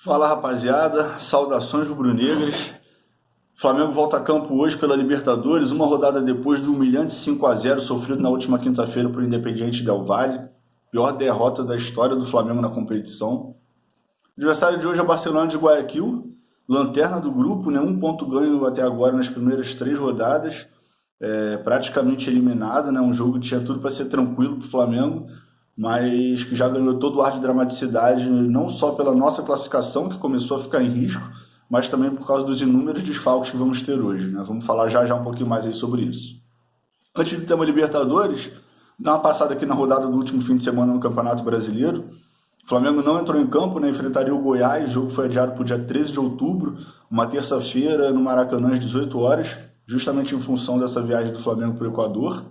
Fala rapaziada, saudações rubro-negras. Flamengo volta a campo hoje pela Libertadores, uma rodada depois do humilhante 5-0 sofrido na última quinta-feira para o Independiente Del Valle, pior derrota da história do Flamengo na competição. O adversário de hoje é Barcelona de Guayaquil, lanterna do grupo, né? Um ponto ganho até agora nas primeiras 3 rodadas, praticamente eliminado, né? Um jogo que tinha tudo para ser tranquilo para o Flamengo, mas que já ganhou todo o ar de dramaticidade, não só pela nossa classificação, que começou a ficar em risco, mas também por causa dos inúmeros desfalques que vamos ter hoje, né? Vamos falar já um pouquinho mais aí sobre isso. Antes do tema Libertadores, dá uma passada aqui na rodada do último fim de semana no Campeonato Brasileiro. O Flamengo não entrou em campo, né? Enfrentaria o Goiás, o jogo foi adiado para o dia 13 de outubro, uma terça-feira, no Maracanã, às 18 horas, justamente em função dessa viagem do Flamengo para o Equador.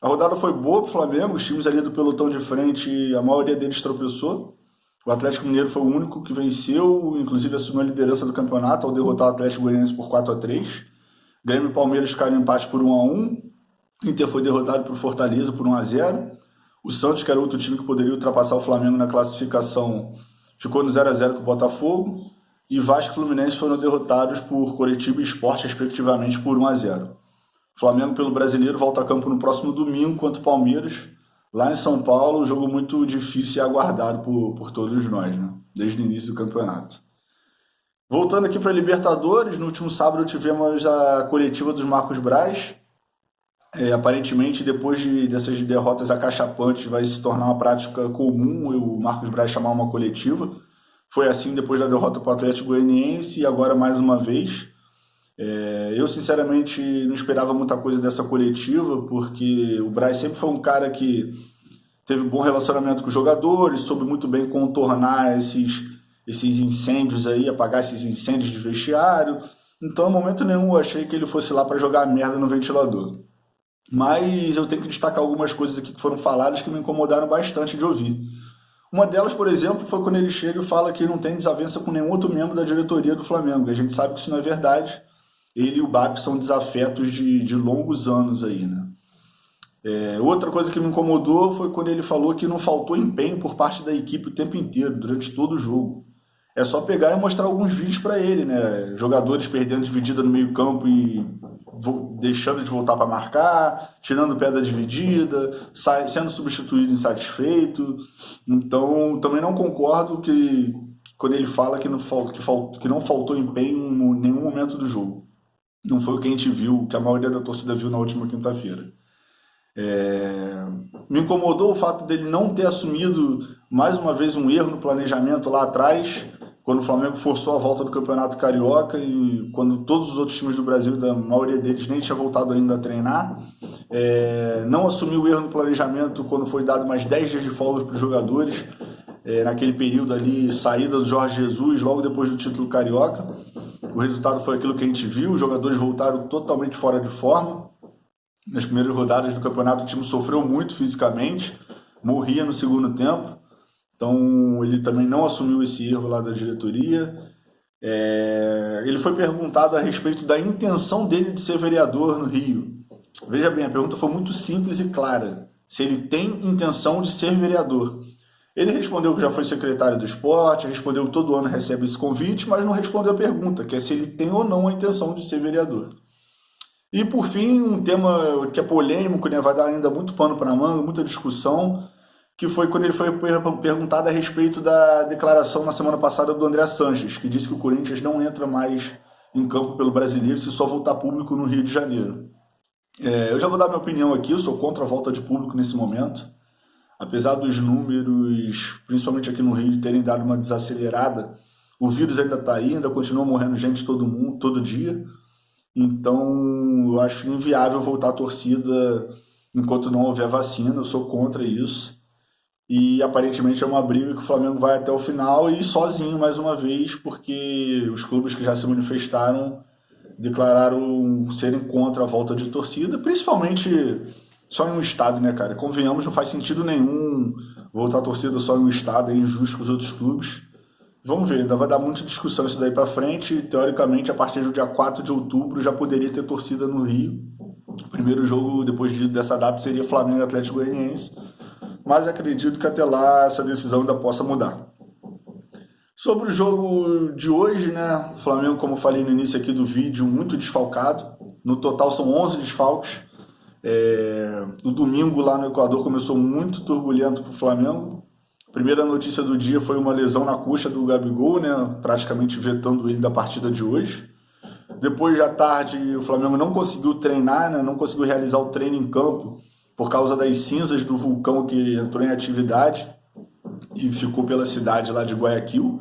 A rodada foi boa para o Flamengo, os times ali do pelotão de frente, a maioria deles tropeçou. O Atlético Mineiro foi o único que venceu, inclusive assumiu a liderança do campeonato ao derrotar o Atlético Goianiense por 4-3. Grêmio e Palmeiras ficaram em empate por 1-1. Inter foi derrotado por Fortaleza por 1-0. O Santos, que era outro time que poderia ultrapassar o Flamengo na classificação, ficou no 0-0 com o Botafogo. E Vasco e Fluminense foram derrotados por Coritiba e Sport, respectivamente, por 1-0. O Flamengo, pelo Brasileiro, volta a campo no próximo domingo contra o Palmeiras, lá em São Paulo, um jogo muito difícil e aguardado por todos nós, né? Desde o início do campeonato. Voltando aqui para a Libertadores, no último sábado tivemos a coletiva dos Marcos Braz. Aparentemente, depois dessas derrotas acachapantes, vai se tornar uma prática comum o Marcos Braz chamar uma coletiva. Foi assim depois da derrota para o Atlético Goianiense e agora mais uma vez. Eu, sinceramente, não esperava muita coisa dessa coletiva, porque o Braz sempre foi um cara que teve um bom relacionamento com os jogadores, soube muito bem contornar esses incêndios aí, apagar esses incêndios de vestiário. Então, em momento nenhum, eu achei que ele fosse lá para jogar merda no ventilador. Mas eu tenho que destacar algumas coisas aqui que foram faladas que me incomodaram bastante de ouvir. Uma delas, por exemplo, foi quando ele chega e fala que não tem desavença com nenhum outro membro da diretoria do Flamengo. A gente sabe que isso não é verdade. Ele e o BAP são desafetos de longos anos aí, né? Outra coisa que me incomodou foi quando ele falou que não faltou empenho por parte da equipe o tempo inteiro, durante todo o jogo. É só pegar e mostrar alguns vídeos para ele, né? Jogadores perdendo dividida no meio campo e deixando de voltar para marcar, tirando pé da dividida, sendo substituído insatisfeito. Então, também não concordo que quando ele fala que não faltou empenho em nenhum momento do jogo. Não foi o que a gente viu, que a maioria da torcida viu na última quinta-feira. Me incomodou o fato dele não ter assumido mais uma vez um erro no planejamento lá atrás, quando o Flamengo forçou a volta do Campeonato Carioca e quando todos os outros times do Brasil, da maioria deles, nem tinha voltado ainda a treinar. Não assumiu o erro no planejamento quando foi dado mais 10 dias de folga para os jogadores, naquele período ali, saída do Jorge Jesus, logo depois do título Carioca. O resultado foi aquilo que a gente viu, os jogadores voltaram totalmente fora de forma. Nas primeiras rodadas do campeonato o time sofreu muito fisicamente, morria no segundo tempo. Então ele também não assumiu esse erro lá da diretoria. Ele foi perguntado a respeito da intenção dele de ser vereador no Rio. Veja bem, a pergunta foi muito simples e clara. Se ele tem intenção de ser vereador. Ele respondeu que já foi secretário do esporte, respondeu que todo ano recebe esse convite, mas não respondeu a pergunta, que é se ele tem ou não a intenção de ser vereador. E, por fim, um tema que é polêmico, né, vai dar ainda muito pano para a manga, muita discussão, que foi quando ele foi perguntado a respeito da declaração na semana passada do André Sanches, que disse que o Corinthians não entra mais em campo pelo Brasileiro se só voltar público no Rio de Janeiro. Eu já vou dar minha opinião aqui, eu sou contra a volta de público nesse momento. Apesar dos números, principalmente aqui no Rio, terem dado uma desacelerada, o vírus ainda está aí, ainda continua morrendo gente todo dia. Então, eu acho inviável voltar a torcida enquanto não houver vacina, eu sou contra isso. E aparentemente é uma briga que o Flamengo vai até o final e sozinho mais uma vez, porque os clubes que já se manifestaram declararam serem contra a volta de torcida, principalmente só em um estado, né, cara? Convenhamos, não faz sentido nenhum voltar a torcida só em um estado, é injusto com os outros clubes. Vamos ver, ainda vai dar muita discussão isso daí pra frente. Teoricamente, a partir do dia 4 de outubro já poderia ter torcida no Rio. O primeiro jogo depois dessa data seria Flamengo e Atlético Goianiense, mas acredito que até lá essa decisão ainda possa mudar. Sobre o jogo de hoje, né? O Flamengo, como eu falei no início aqui do vídeo, muito desfalcado. No total são 11 desfalques. O domingo lá no Equador começou muito turbulento para o Flamengo. A primeira notícia do dia foi uma lesão na coxa do Gabigol, né? Praticamente vetando ele da partida de hoje. Depois da tarde, o Flamengo não conseguiu treinar, né? Não conseguiu realizar o treino em campo por causa das cinzas do vulcão que entrou em atividade e ficou pela cidade lá de Guayaquil.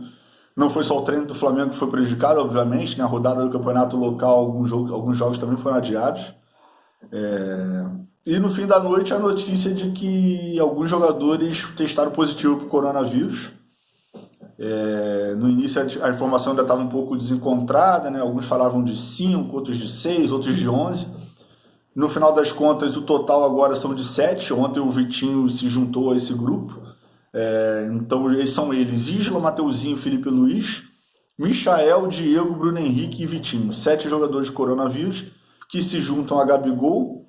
Não foi só o treino do Flamengo que foi prejudicado, obviamente, né? A rodada do campeonato local, alguns jogos também foram adiados. E no fim da noite, a notícia de que alguns jogadores testaram positivo para o coronavírus. No início, a informação ainda estava um pouco desencontrada, né? Alguns falavam de 5, outros de 6, outros de 11. No final das contas, o total agora são de 7. Ontem o Vitinho se juntou a esse grupo. Então, são eles: Isla, Mateuzinho, Felipe Luiz, Michael, Diego, Bruno Henrique e Vitinho. 7 jogadores de coronavírus que se juntam a Gabigol,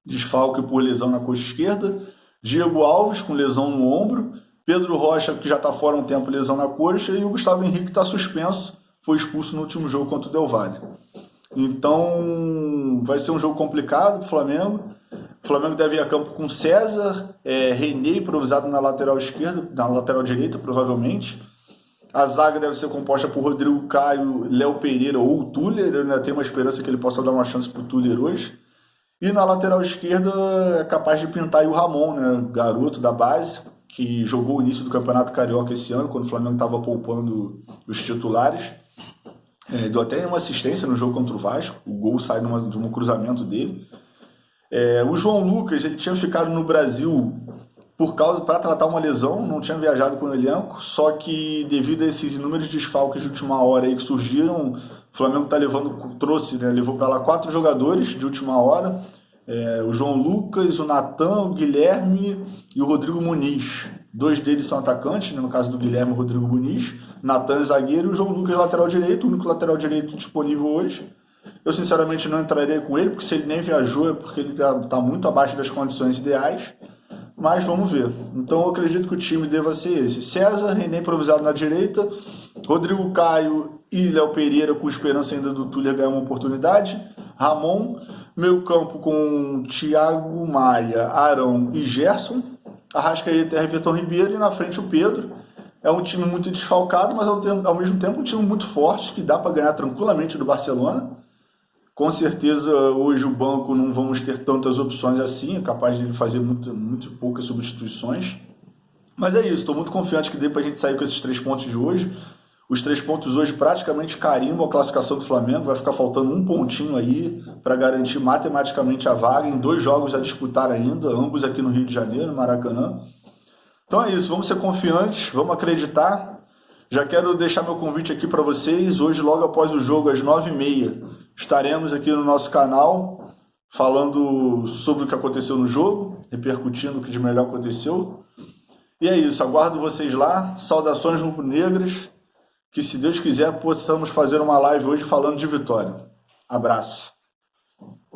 desfalque por lesão na coxa esquerda, Diego Alves com lesão no ombro, Pedro Rocha, que já está fora um tempo, lesão na coxa, e o Gustavo Henrique está suspenso, foi expulso no último jogo contra o Del Valle. Então vai ser um jogo complicado para o Flamengo. O Flamengo deve ir a campo com César, René improvisado na lateral esquerda, na lateral direita, provavelmente. A zaga deve ser composta por Rodrigo Caio, Léo Pereira ou o Tuller. Eu ainda tenho uma esperança que ele possa dar uma chance para o Tuller hoje. E na lateral esquerda é capaz de pintar aí o Ramon, né, garoto da base, que jogou o início do Campeonato Carioca esse ano, quando o Flamengo estava poupando os titulares. Deu até uma assistência no jogo contra o Vasco. O gol sai de um cruzamento dele. O João Lucas, ele tinha ficado no Brasil para tratar uma lesão, não tinha viajado com o elenco, só que devido a esses inúmeros desfalques de última hora aí que surgiram, o Flamengo levou para lá 4 jogadores de última hora, o João Lucas, o Natan, o Guilherme e o Rodrigo Muniz. 2 deles são atacantes, né, no caso do Guilherme, o Rodrigo Muniz, Natan é zagueiro e o João Lucas lateral direito, o único lateral direito disponível hoje. Eu sinceramente não entraria com ele, porque se ele nem viajou é porque ele está muito abaixo das condições ideais. Mas vamos ver. Então eu acredito que o time deva ser esse: César, René improvisado na direita, Rodrigo Caio e Léo Pereira com esperança ainda do Tuller ganhar uma oportunidade, Ramon, meio campo com Thiago Maia, Arão e Gerson, Arrascaeta e Everton Ribeiro, e na frente o Pedro. É um time muito desfalcado, mas ao mesmo tempo um time muito forte, que dá para ganhar tranquilamente do Barcelona. Com certeza hoje o banco não vamos ter tantas opções assim, é capaz de ele fazer muito poucas substituições. Mas é isso, estou muito confiante que dê para a gente sair com esses 3 pontos de hoje. Os 3 pontos hoje praticamente carimbam a classificação do Flamengo, vai ficar faltando um pontinho aí para garantir matematicamente a vaga, em 2 jogos a disputar ainda, ambos aqui no Rio de Janeiro, no Maracanã. Então é isso, vamos ser confiantes, vamos acreditar. Já quero deixar meu convite aqui para vocês. Hoje, logo após o jogo, às 9h30, estaremos aqui no nosso canal falando sobre o que aconteceu no jogo, repercutindo o que de melhor aconteceu. E é isso, aguardo vocês lá. Saudações rubro-negras. Que, se Deus quiser, possamos fazer uma live hoje falando de vitória. Abraço.